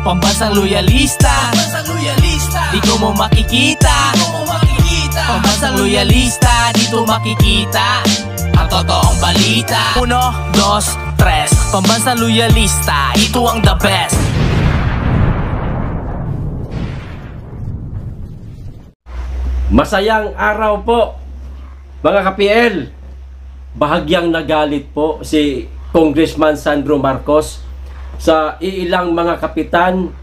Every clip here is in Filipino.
Pambansang loyalista, dito mo makikita. Pambansang loyalista, dito makikita ang totoong balita. 1, 2, 3, Pambansang loyalista, ito ang the best. Masayang araw po, mga ka-PL. Bahagyang nagalit po si Congressman Sandro Marcos sa ilang mga kapitan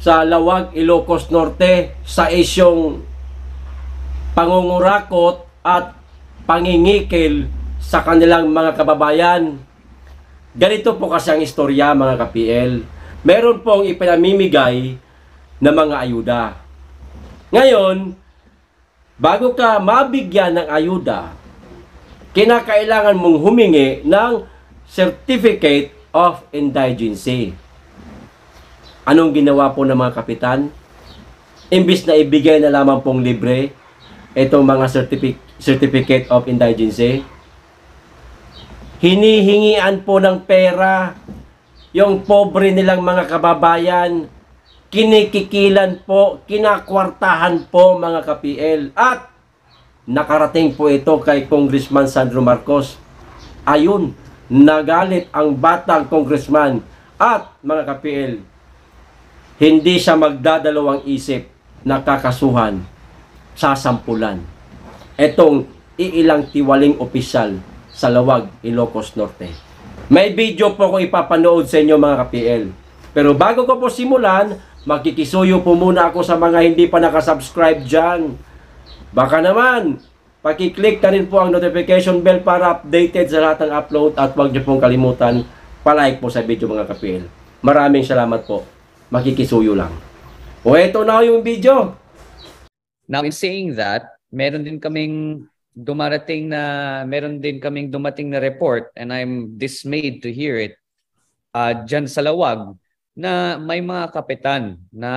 sa Lawag, Ilocos Norte sa isyong pangungurakot at pangingikil sa kanilang mga kababayan. Ganito po kasi ang istorya, mga ka-PL. Meron pong ipinamimigay na mga ayuda. Ngayon, bago ka mabigyan ng ayuda, kinakailangan mong humingi ng Certificate of Indigency. Anong ginawa po ng mga kapitan? Imbis na ibigay na lamang pong libre itong mga Certificate of Indigency, hinihingian po ng pera yung pobre nilang mga kababayan. Kinikikilan po, kinakwartahan po, mga ka-PL. At nakarating po ito kay Congressman Sandro Marcos. Ayun, nagalit ang batang congressman. At mga ka-PL, hindi siya magdadalawang isip na kakasuhan, sasampulan itong iilang tiwaling opisyal sa Lawag, Ilocos Norte. May video po akong ipapanood sa inyo, mga ka-PL. Pero bago ko po simulan, magkikisuyo po muna ako sa mga hindi pa nakasubscribe dyan. Baka naman, pakiclick na rin po ang notification bell para updated sa lahat ng upload. At huwag niyo pong kalimutan, palike po sa video, mga ka-PL. Maraming salamat po. Makikisuyo lang. O eto na yung video. Now in saying that, meron din kaming dumating na report, and I'm dismayed to hear it, dyan sa Lawag, na may mga kapitan na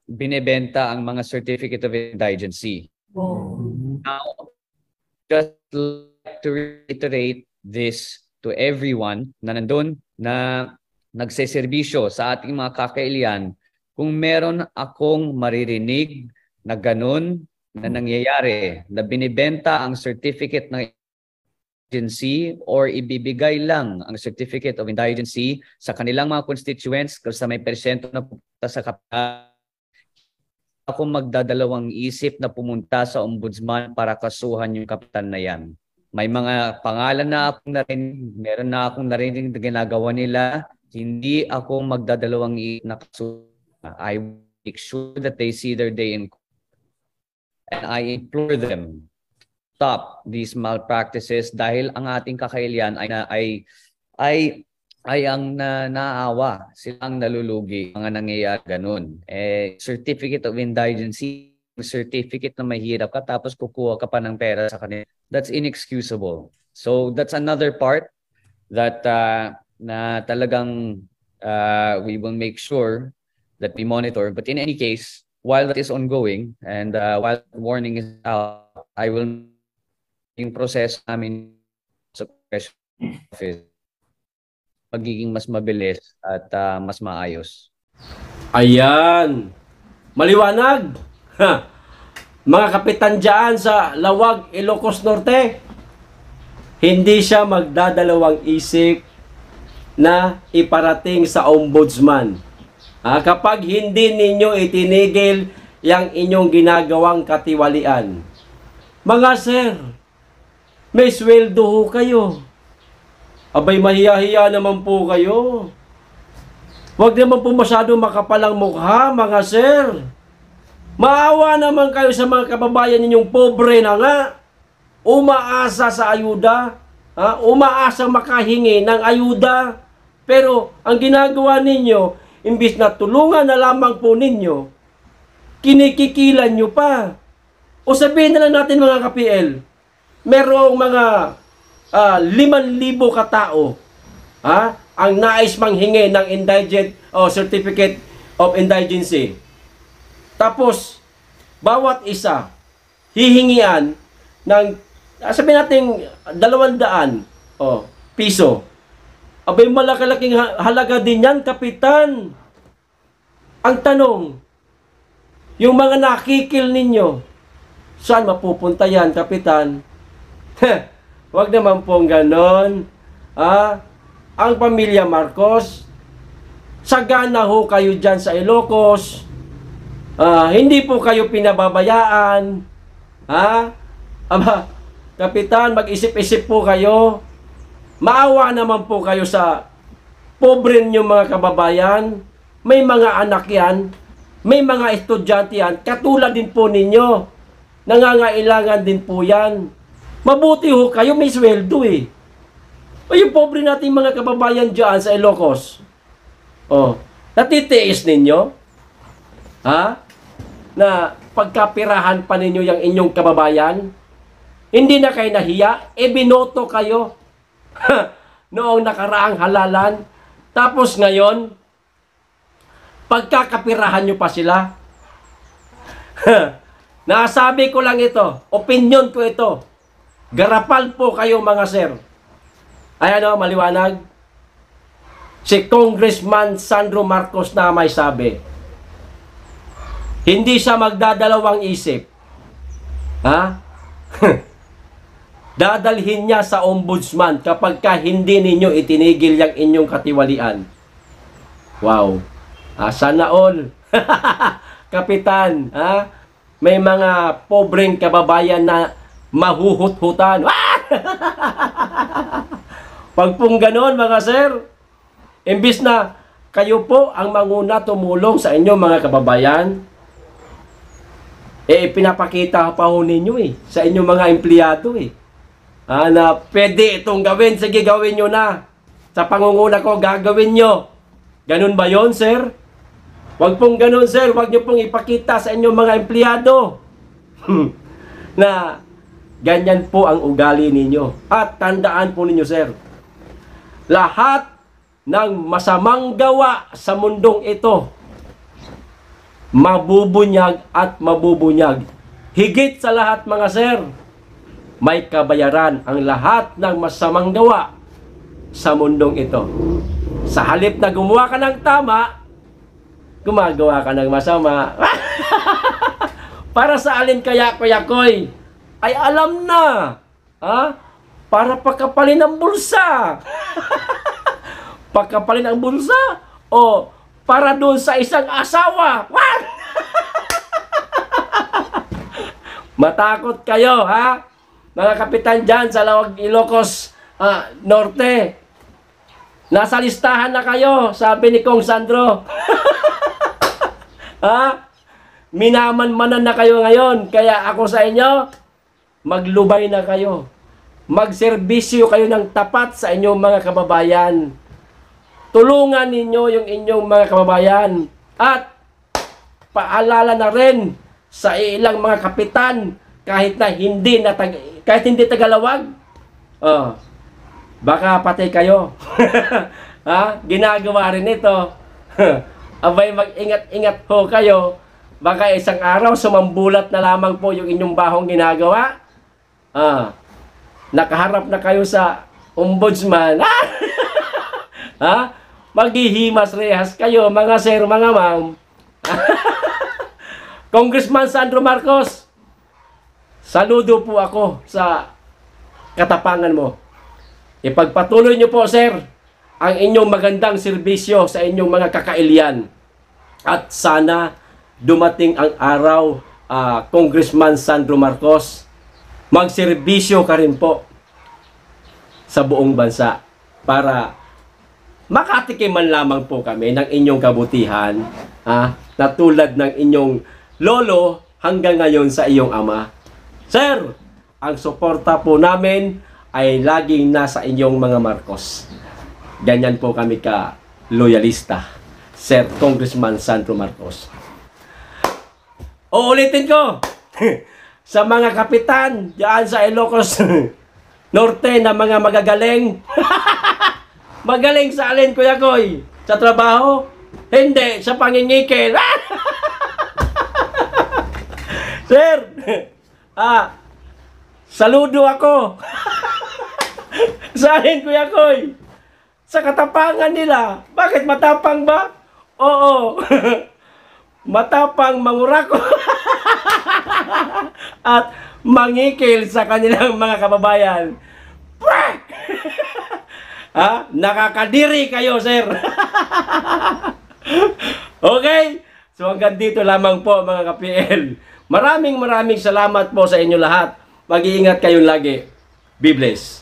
binebenta ang mga Certificate of Indigency. Now, just like to reiterate this to everyone na nandun na nagseserbisyo sa ating mga kakailian, kung meron akong maririnig na ganun na nangyayari, na binibenta ang Certificate ng Indigency or ibibigay lang ang Certificate of Indigency sa kanilang mga constituents kasi may persento na pupunta sa kapitan, ako magdadalawang isip na pumunta sa ombudsman para kasuhan yung kapitan na yan. May mga pangalan na akong narinig, meron na akong narinig na ginagawa nila, hindi ako magdadalawang isip na kasuhan. I make sure that they see their day in court. And I implore them, stop these malpractices dahil ang ating kakailian ay ang naawa, silang nalulugi, mga nangyayari ganun. Certificate of Indigency, certificate na mahirap ka tapos kukuha ka pa ng pera sa kanila. That's inexcusable. So that's another part that na talagang we will make sure that we monitor. But in any case, while that is ongoing and while warning is out, I will yung process namin sa office magiging mas mabilis at mas maayos. Ayan, maliwanag. Mga kapitan dyan sa Lawag, Ilocos Norte, hindi siya magdadalawang isip na iparating sa ombudsman. Kapag hindi ninyo itinigil yung inyong ginagawang katiwalian. Mga sir, may sweldo ho kayo. Abay, mahiya-hiya naman po kayo. Huwag naman po masyado makapalang mukha, mga sir. Maawa naman kayo sa mga kababayan ninyong pobre na nga. Umaasa sa ayuda. Umaasa makahingi ng ayuda. Pero ang ginagawa ninyo, imbis na tulungan na lamang po ninyo, kinikikilan nyo pa. O sabihin na lang natin, mga ka-PL, merong mga 5,000 katao ang nais manghingi ng indigent o Certificate of Indigency. Tapos, bawat isa hihingian ng, sabihin natin, 200 piso. Abay, malaki-laking halaga din yan, kapitan. Ang tanong, yung mga nakikil ninyo, saan mapupunta yan, Kapitan? Wag naman pong ganon. Ang pamilya Marcos, sagana ho kayo dyan sa Ilocos. Hindi po kayo pinababayaan. Kapitan, mag-isip-isip po kayo. Maawa naman po kayo sa pobre niyo mga kababayan. May mga anak yan. May mga estudyante yan. Katulad din po ninyo. Nangangailangan din po yan. Mabuti ho kayo, may sweldo eh. Yung pobre nating mga kababayan dyan sa Ilocos. Natitiis ninyo? Na pagkapirahan pa ninyo yung inyong kababayan? Hindi na kayo nahiya? Binoto kayo noong nakaraang halalan. Tapos ngayon, pagkakapirahan nyo pa sila? Nasabi ko lang ito. Opinion ko ito. Garapal po kayo mga sir. Ayan o, maliwanag. Si Congressman Sandro Marcos na may sabi. Hindi siya magdadalawang isip. Dadalhin niya sa ombudsman kapag hindi ninyo itinigil yung inyong katiwalian. Wow. Sana all. Kapitan, may mga pobreng kababayan na mahuhut-hutan. Pag pong ganon mga sir, imbis na kayo po ang manguna tumulong sa inyong mga kababayan, pinapakita pa ho ninyo sa inyong mga empleyado na pwede itong gawin, sige gawin nyo na. Sa pangunguna ko, gagawin nyo. Ganun ba yon sir? Wag pong ganun sir, wag nyo pong ipakita sa inyong mga empleyado na ganyan po ang ugali ninyo. At tandaan po ninyo sir, lahat ng masamang gawa sa mundong ito, mabubunyag at mabubunyag. Higit sa lahat mga sir, may kabayaran ang lahat ng masamang gawa sa mundong ito. Sa halip na gumawa ka ng tama, gumagawa ka ng masama. Para sa alin kaya Kuya Koy? Ay alam na. Para pagkapalin ang bulsa. Pagkapalin ang bulsa? O para doon sa isang asawa? What? Matakot kayo, mga kapitan dyan sa Lawag Ilocos Norte. Nasa listahan na kayo, sabi ni Kong Sandro. Minaman-manan na kayo ngayon. Kaya ako sa inyo, maglubay na kayo. Magserbisyo kayo ng tapat sa inyong mga kababayan. Tulungan ninyo yung inyong mga kababayan. At paalala na rin sa ilang mga kapitan kahit hindi tagalawag. Baka patay kayo. Ginagawa rin ito. Abay, mag-ingat-ingat po kayo. Baka isang araw sumambulat na lamang po yung inyong bahong ginagawa. Nakaharap na kayo sa ombudsman. Maghihimas rehas kayo, mga sir, mga ma'am. Congressman Sandro Marcos, saludo po ako sa katapangan mo. Ipagpatuloy niyo po, sir, ang inyong magandang serbisyo sa inyong mga kakailian. At sana dumating ang araw, Congressman Sandro Marcos, magserbisyo ka rin po sa buong bansa para makatikim man lamang po kami ng inyong kabutihan, na tulad ng inyong lolo hanggang ngayon sa iyong ama. Sir, ang suporta po namin ay laging nasa inyong mga Marcos. Ganyan po kami ka-loyalista, Sir Congressman Sandro Marcos. Uulitin ko, sa mga kapitan diyan sa Ilocos Norte na mga magagaling, magaling sa alin, Kuya Koy? Sa trabaho? Hindi, sa pangingikil. Sir, saludo ako. Sa alin, Kuya Koy? Sa katapangan nila. Bakit matapang ba? Oo. matapang mangurako at mangikil sa kanilang mga kababayan. Prak! Ha? Nakakadiri kayo, sir. Okay? So hanggang dito lamang po mga ka-PL. Maraming salamat po sa inyo lahat. Mag-iingat kayong lagi. Be blessed.